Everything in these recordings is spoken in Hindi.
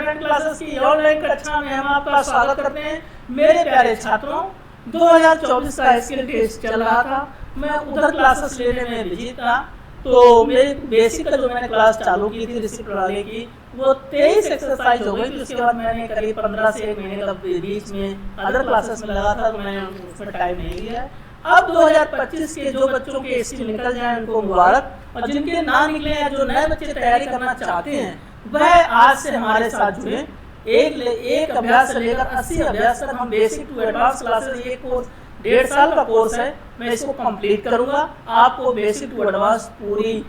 स्टूडेंट क्लासेस की ऑनलाइन कक्षा में हम आपका स्वागत करते हैं। मेरे प्यारे छात्रों, 2024 का स्किल टेस्ट चल रहा था। मैं उधर क्लासेस लेने में बिजी था, तो मेरी बेसिक का जो मैंने क्लास चालू की थी ऋषि प्रणाली की, वो 23 एक्सरसाइज हो गई थी। उसके बाद मैंने करीब 15 से 1 महीने का बीच में अदर क्लासेस में लगा था, तो मैंने उसमें टाइम नहीं दिया। अब 2025 के जो बच्चों के स्किल निकल जाए उनको मुबारक, और जिनके ना निकले या जो नए बच्चे तैयारी करना चाहते हैं वह आज से हमारे साथ जुड़े। एक अभ्यास से लेकर 80 अभ्यास तक हम बेसिक टू एडवांस क्लासेस, ये कोर्स 1.5 साल का कोर्स है। मैं इसको कंप्लीट करूंगा। आपको बेसिक टू एडवांस पूरी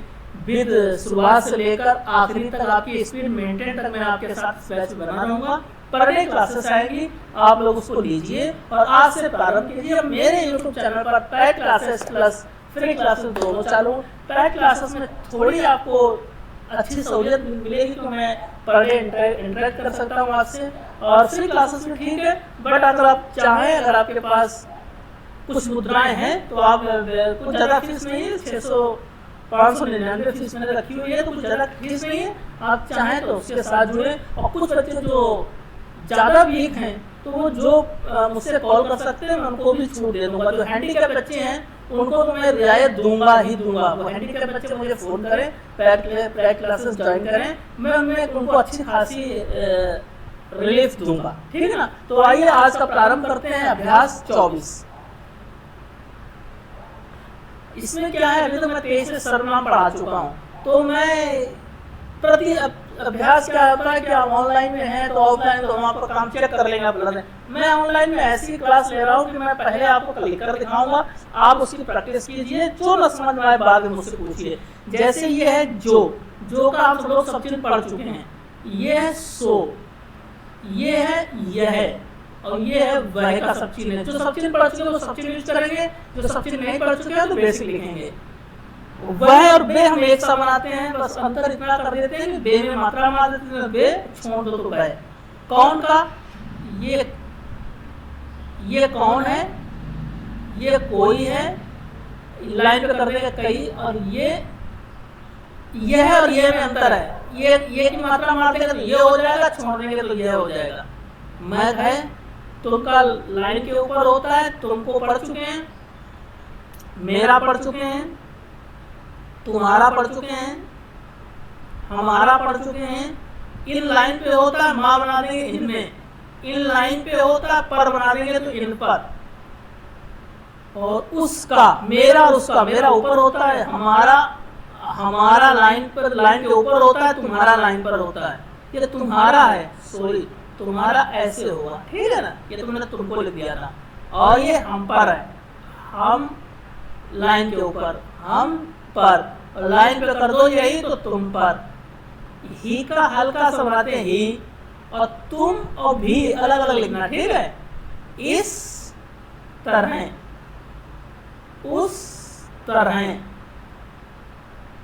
विद शुरुआत से लेकर आखिरी तक आपकी स्पीड मेंटेन तक मैं आपके साथ बैच बना रहूंगा। पर डे क्लासेस आएंगी, आप लोग उसको लीजिए और आज से प्रारंभ कीजिए। मेरे YouTube चैनल पर pad classes plus free classes दोनों चालू। पैड क्लासेस में थोड़ी आपको अच्छी सहूलियत मिलेगी, तो मैं पर डे इंटरेक्ट कर सकता हूँ आपसे, और फ्री क्लासेस में ठीक है। बट अगर आप चाहें, अगर आपके पास कुछ मुद्राएं हैं तो आप, कुछ ज़्यादा फीस नहीं है, 599 फीस मैंने रखी हुई है, तो कुछ ज़्यादा फीस नहीं है। आप चाहें तो उसके साथ जुड़े। और कुछ बच्चे जो ज़्यादा वीक हैं तो वो जो मुझसे कॉल कर सकते हैं, मैं उनको भी छूट दे दूंगा। जो हैंडीकैप बच्चे हैं उनको तो मैं रियायत दूंगा ही दूंगा। वो हैंडीकैप बच्चे मुझे फ़ोन करें, पैड क्लासेस ज्वाइन करें, मैं उनमें उनको अच्छी खासी रिलीफ दूंगा, ठीक है ना। तो आइए आज का प्रारंभ करते हैं। अभ्यास 24, इसमें क्या है, अभी तो मैं 23 से सर्वनाम पढ़ा चुका हूँ। तो मैं प्रति अभ्यास क्या होता है कि आप ऑनलाइन में हैं तो ऑफलाइन तो हम आपका काम चेक कर लेंगे। आप मैं ऑनलाइन में ऐसी क्लास ले रहा हूँ कि मैं पहले आपको क्लिक कर दिखाऊंगा, आप उसकी प्रैक्टिस कीजिए। जो न समझ में आए बाद में मुझसे पूछिए। जैसे ये है जो का आप लोग सब चीज पढ़ चुके हैं। ये है सो, ये है यह, और ये है वह का सब चीज है। जो सब चीज पढ़ चुके हैं वो सब चीज यूज करेंगे, जो सब चीज नहीं पढ़ चुके हैं तो बेसिक लिखेंगे। वह और बे हम एक सा बनाते हैं, बस अंतर इतना कर देते हैं कि बे में मात्रा मार देते हैं, बे छोड़ दो तो बे। कौन का, ये कौन है, ये कोई है, लाइन पे कर देंगे कई, और ये है और ये में अंतर है। ये की मात्रा मार देंगे तो ये हो जाएगा, छोड़ देंगे तो ये हो जाएगा। मैं है तुमका लाइन के ऊपर होता है, तुमको पढ़ चुके हैं, मेरा पढ़ चुके हैं, तुम्हारा पढ़ चुके हैं, हमारा पढ़ चुके हैं। इन लाइन पे होता है, माँ बना देंगे इनमें। इन लाइन पे होता है, पर बना देंगे तो इन पर। और उसका, मेरा और उसका, मेरा ऊपर होता है, हमारा लाइन के ऊपर होता है, तुम्हारा लाइन पर होता है। ये तुम्हारा है, सॉरी तुम्हारा ऐसे होगा, ठीक है ना। ये तो मैंने तुमको लिख दिया था। और ये हम पर है, हम लाइन के ऊपर, हम पर, और लाइन पे कर दो यही तो तुम पर। ही का हल्का सा बनाते हैं ही, और तुम और भी अलग अलग लिखना, ठीक है। इस तरह, उस तरह,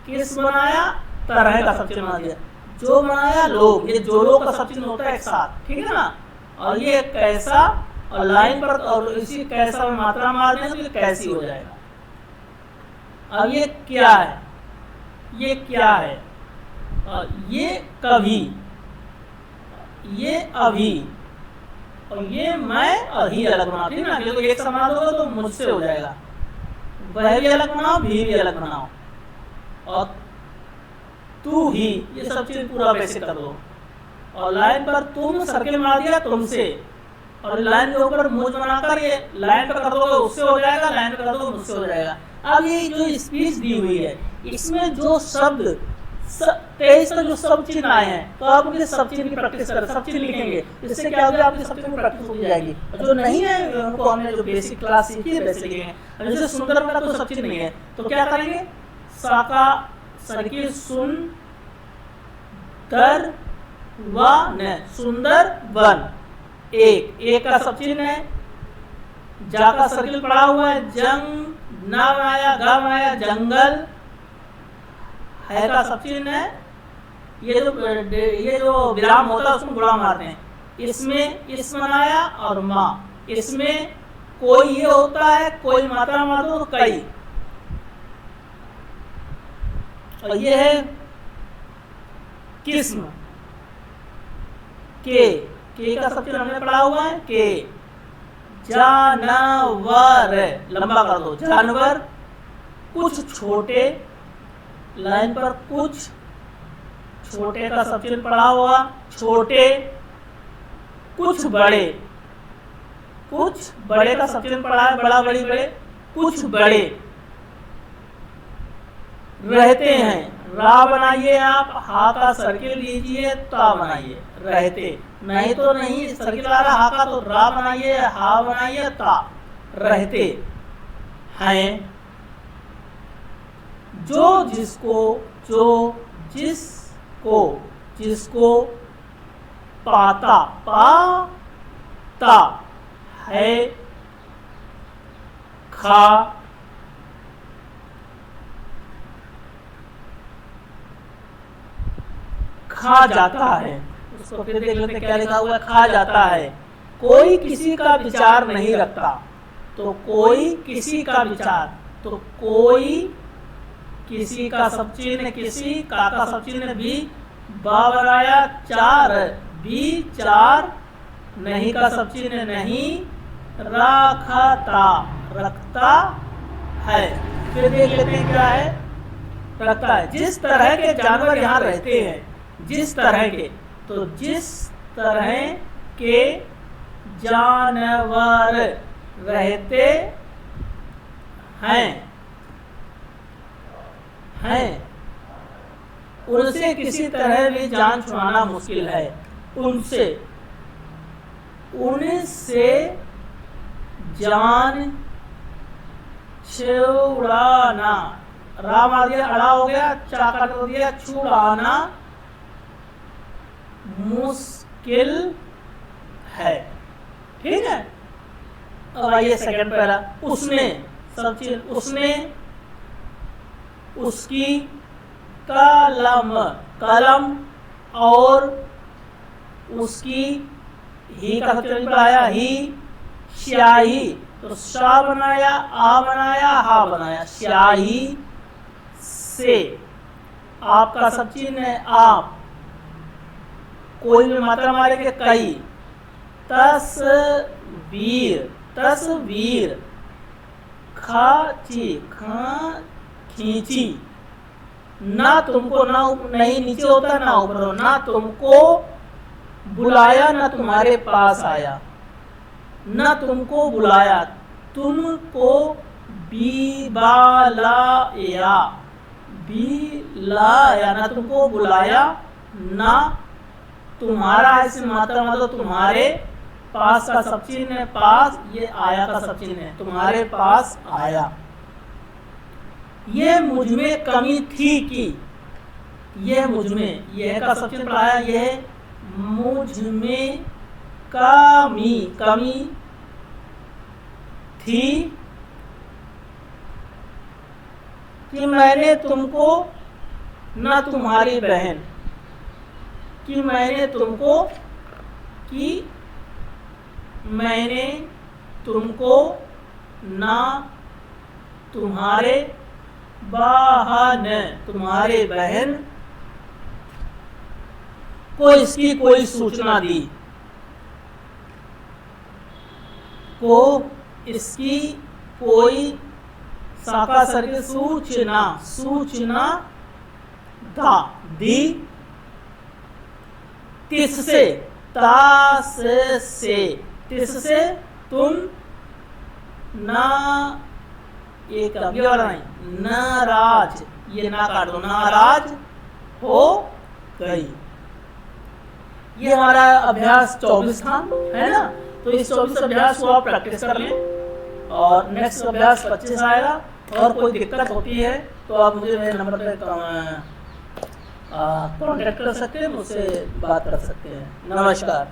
किस बनाया, तरह का सब चीज बना दिया। जो बनाया लोग, ये जो लोग का सब चीज होता है एक साथ, ठीक है ना। और ये कैसा, और लाइन पर, और इसी कैसा में मात्रा मार दें तो ये कैसी हो जाएगा। अब ये क्या है, ये क्या है, और ये कभी, ये अभी, और ये मैं और ही अलग बनाओ, ठीक ना। तो एक समान होगा तो मुझसे हो जाएगा। वह भी अलग बनाओ, भी अलग बनाओ, और तू ही, ये सब चीज पूरा बेसिक कर दो। और लाइन पर तुम सर्किल मार दिया तुमसे, और लाइन के ऊपर मूज बनाकर ये लाइन पर कर दोगे उससे हो जाएगा, लाइन पर कर दोगे मुझसे हो जाएगा। अब ये जो स्पीच दी हुई है, इसमें जो शब्द 23 तक जो सब चीज आए हैं, तो आप उनके सब चीज की प्रैक्टिस करें, सब चीज लिखेंगे। इससे क्या होगा, आपकी सब चीज की प्रैक्टिस हो जाएगी। जो नहीं है उनको हमने जो बेसिक क्लास सीखी है वैसे लिखेंगे। जैसे सुंदर का तो सब चीज नहीं है, तो क्या करेंगे, साका सर्किल सुन दर वन, सुंदर वन, एक का सब चीज है। जा का सर्किल पड़ा हुआ है, जंग ना आया, गम आया, जंगल है का सब चीज है। ये जो विराम होता है उसको गुणा मारते हैं। इसमें इस बनाया और माँ, इसमें कोई ये होता है, कोई मात्रा मार दो तो कई, और ये है किस्म, के का सब चिन्ह हमने पढ़ा हुआ है के। जानवर, लंबा कर दो, जानवर। कुछ छोटे, लाइन पर कुछ छोटे का सब चिन्ह पढ़ा हुआ, छोटे। कुछ बड़े, कुछ बड़े का सब चिन्ह पढ़ा है, बड़ा बड़ी बड़े। कुछ बड़े रहते हैं, रा बनाइए आप, हा का सर्किल लीजिए, ता बनाइए, रहते। नहीं तो नहीं सर्किल आ रहा हा का, तो रा बनाइए, हा बनाइए, ता, रहते हैं। जो जिसको पाता, पाता है, खा जाता है। उसको फिर देख लेते क्या लिखा हुआ है, खा जाता है। कोई किसी का विचार नहीं रखता, तो कोई किसी का विचार, तो कोई किसी का सब चिन्ह, किसी का सब चिन्ह भी, बा बनाया, चार, बी चार, नहीं का सब चिन्ह नहीं, रखता, रखता है। फिर देख लेते हैं क्या है, रखता है। जिस तरह के जानवर यहाँ रहते हैं, जिस तरह के, तो जिस तरह के जानवर रहते हैं, उनसे किसी तरह भी जान छुड़ाना मुश्किल है। उनसे जान छुड़ाना, राम आ गया, अड़ा हो गया, चा काट दिया, छुड़ाना मुश्किल है। ठीक है। अब आइए सेकंड पहला, उसने सब चीज, उसने, उसकी, कलम, कलम, और उसकी, ही का सब चीज बनाया, ही, स्याही, तो शा बनाया, आ बनाया, हा बनाया, स्याही से। आपका सब चिन्ह है आप, कोई भी मात्रा मारेंगे कई। तस्वीर, तस्वीर, खाची, खींची। ना तुमको, ना नहीं नीचे होता, ना ऊपर हो, ना तुमको बुलाया, ना तुम्हारे पास आया, ना तुमको बुलाया, तुमको बिलाया, बिलाया, ना तुमको बुलाया, ना तुम्हारा, ऐसे मात्रा मतलब तुम्हारे पास का सब चिन्ह है, पास, ये आया का सब चिन्ह है, तुम्हारे पास आया। ये मुझ में कमी थी कि, ये मुझ में, यह का सब चिन्ह पढ़ाया, यह मुझ में कमी, कमी थी कि मैंने तुमको, ना तुम्हारी बहन, कि मैंने तुमको, कि मैंने तुमको, ना तुम्हारे बहन, तुम्हारे बहन को इसकी कोई सूचना दी, को इसकी कोई साका सर्किल सूचना, सूचना था, दी। तिससे, तास से, तिससे तुम ना, एक अभी वाला नहीं, नाराज, ये ना काट दो, नाराज हो गई। ये हमारा अभ्यास 24 था, है ना। तो इस 24 अभ्यास को आप प्रैक्टिस कर लें, और नेक्स्ट अभ्यास 25 आएगा। और कोई दिक्कत होती है तो आप मुझे मेरे नंबर पे कांटेक्ट कर सकते हैं, मुझसे बात कर सकते हैं। नमस्कार।